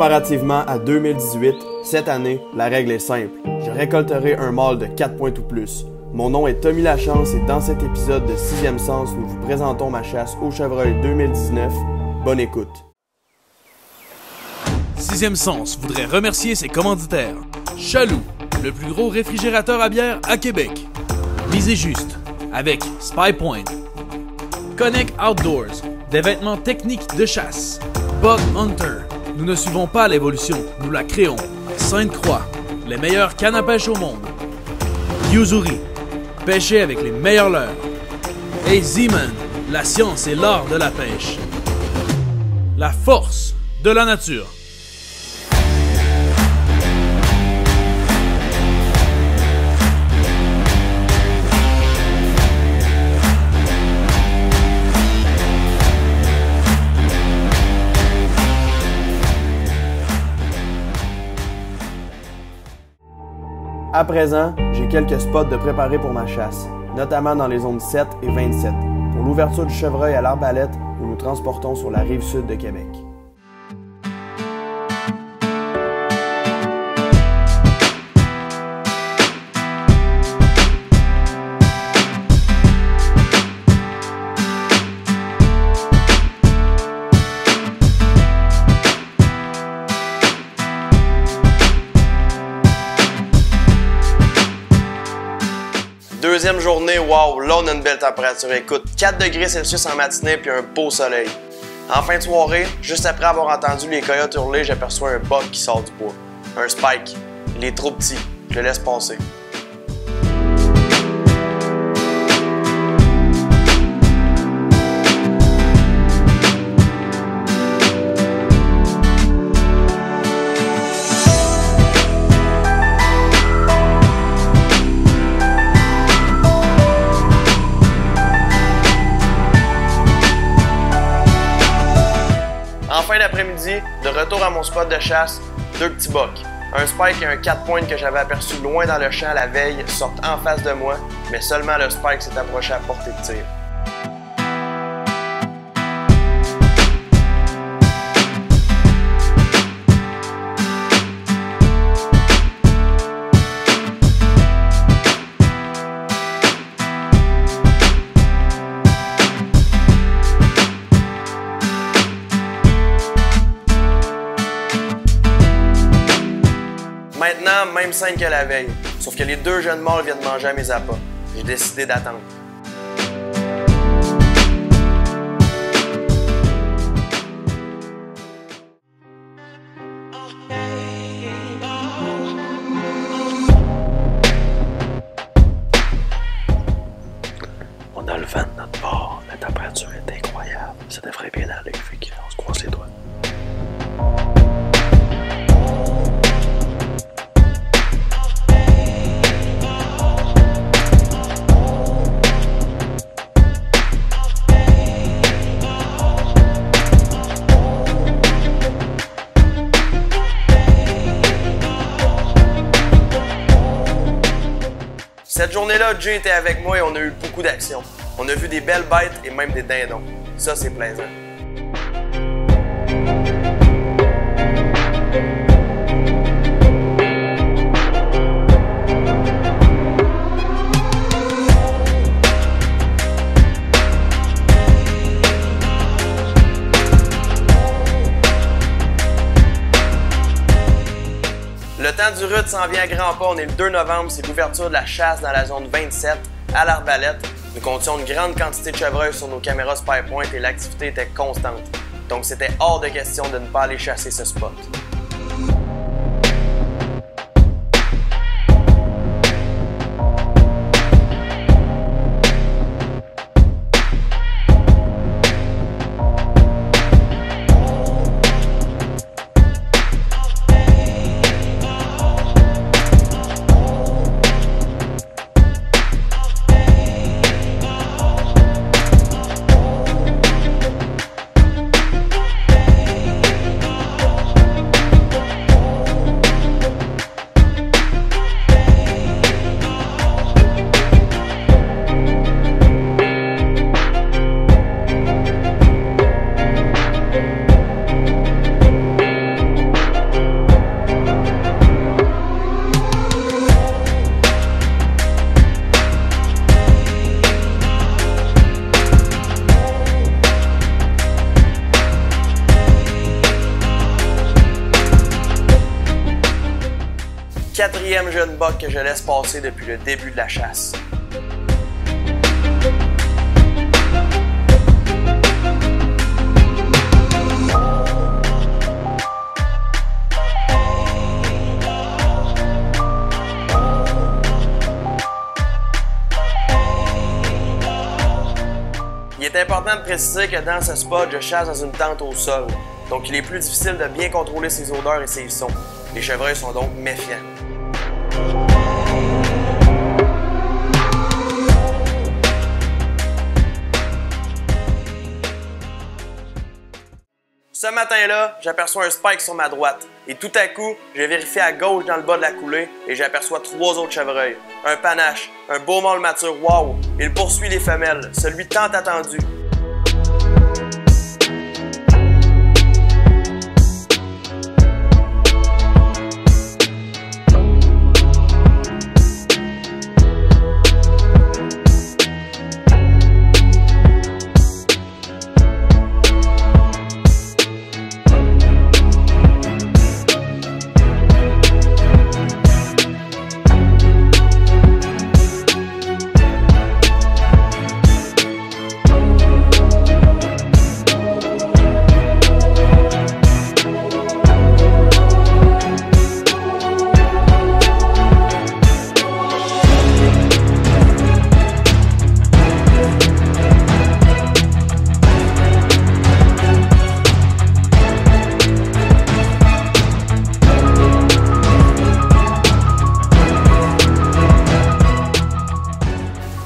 Comparativement à 2018, cette année, la règle est simple. Je récolterai un mâle de 4 points ou plus. Mon nom est Tommy Lachance et dans cet épisode de 6e Sens, nous vous présentons ma chasse au chevreuil 2019. Bonne écoute. 6e Sens voudrait remercier ses commanditaires. Chaloux, le plus gros réfrigérateur à bière à Québec. Misez juste avec Spy Point. Connect Outdoors, des vêtements techniques de chasse. Buck Hunter, nous ne suivons pas l'évolution, nous la créons. Sainte-Croix, les meilleures cannes à pêche au monde. Yuzuri, pêcher avec les meilleurs leurres. Et Z-Man, la science et l'art de la pêche. La force de la nature. À présent, j'ai quelques spots de préparer pour ma chasse, notamment dans les zones 7 et 27, pour l'ouverture du chevreuil à l'Arbalète où nous transportons sur la rive sud de Québec. Deuxième journée, wow, là on a une belle température. Écoute, 4 degrés Celsius en matinée puis un beau soleil. En fin de soirée, juste après avoir entendu les coyotes hurler, j'aperçois un buck qui sort du bois. Un spike. Il est trop petit. Je le laisse passer. En fin d'après-midi, de retour à mon spot de chasse, deux petits bucks. Un spike et un 4 points que j'avais aperçu loin dans le champ la veille sortent en face de moi, mais seulement le spike s'est approché à portée de tir. Maintenant, même scène que la veille, sauf que les deux jeunes mâles viennent manger à mes appâts. J'ai décidé d'attendre. On a le vent de notre bord, la température est incroyable. Ça devrait bien aller, fait qu'on se croise les doigts. Cette journée-là, Jay était avec moi et on a eu beaucoup d'action. On a vu des belles bêtes et même des dindons. Ça, c'est plaisant. Le temps du rut s'en vient à grands pas. On est le 2 novembre, c'est l'ouverture de la chasse dans la zone 27 à l'Arbalète. Nous comptions une grande quantité de chevreuils sur nos caméras Spy Point et l'activité était constante. Donc c'était hors de question de ne pas aller chasser ce spot. 4e jeune buck que je laisse passer depuis le début de la chasse. Il est important de préciser que dans ce spot, je chasse dans une tente au sol, donc il est plus difficile de bien contrôler ses odeurs et ses sons. Les chevreuils sont donc méfiants. Ce matin-là, j'aperçois un spike sur ma droite, et tout à coup, je vérifie à gauche dans le bas de la coulée, et j'aperçois 3 autres chevreuils. Un panache, un beau mâle mature, wow! Il poursuit les femelles, celui tant attendu.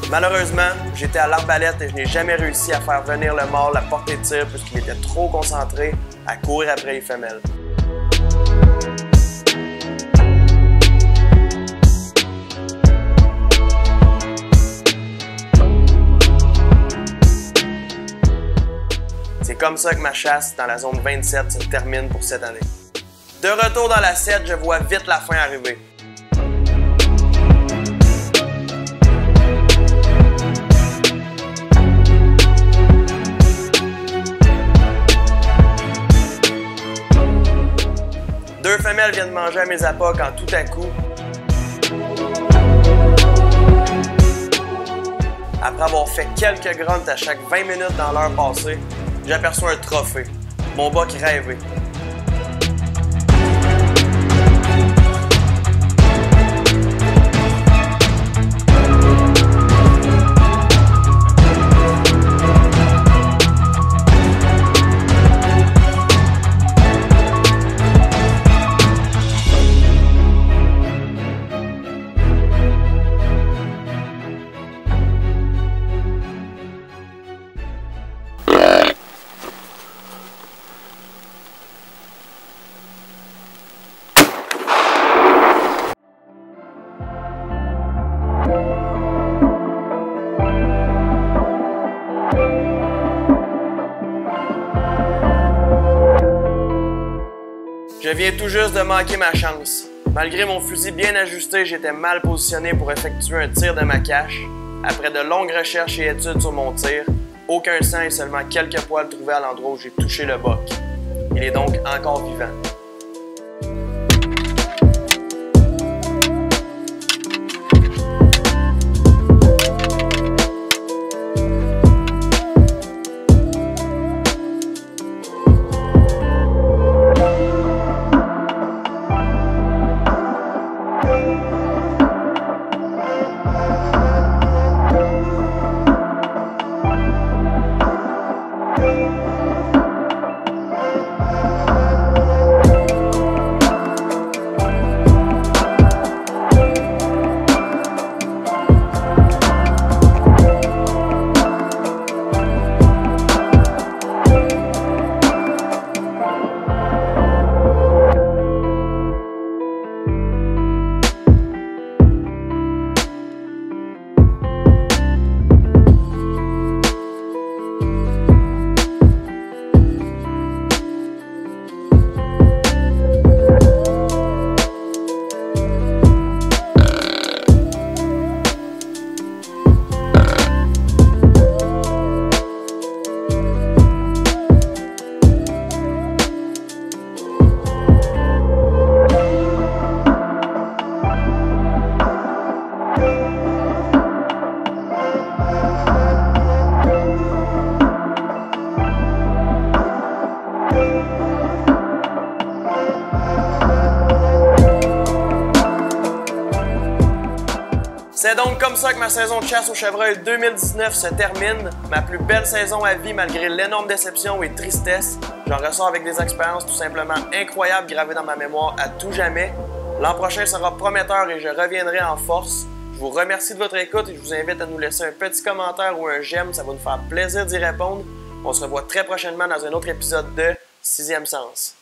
Malheureusement, j'étais à l'arbalète et je n'ai jamais réussi à faire venir le mâle à portée de tir puisqu'il était trop concentré à courir après les femelles. C'est comme ça que ma chasse dans la zone 27 se termine pour cette année. De retour dans la 7, je vois vite la fin arriver. Deux femelles viennent manger à mes appâts quand tout à coup, après avoir fait quelques grunts à chaque 20 minutes dans l'heure passée, j'aperçois un trophée, mon buck rêvé. Je viens tout juste de manquer ma chance. Malgré mon fusil bien ajusté, j'étais mal positionné pour effectuer un tir de ma cache. Après de longues recherches et études sur mon tir, aucun sang et seulement quelques poils trouvés à l'endroit où j'ai touché le buck. Il est donc encore vivant. C'est donc comme ça que ma saison de chasse au chevreuil 2019 se termine. Ma plus belle saison à vie malgré l'énorme déception et tristesse. J'en ressors avec des expériences tout simplement incroyables gravées dans ma mémoire à tout jamais. L'an prochain sera prometteur et je reviendrai en force. Je vous remercie de votre écoute et je vous invite à nous laisser un petit commentaire ou un j'aime, ça va nous faire plaisir d'y répondre. On se revoit très prochainement dans un autre épisode de Sixième Sens.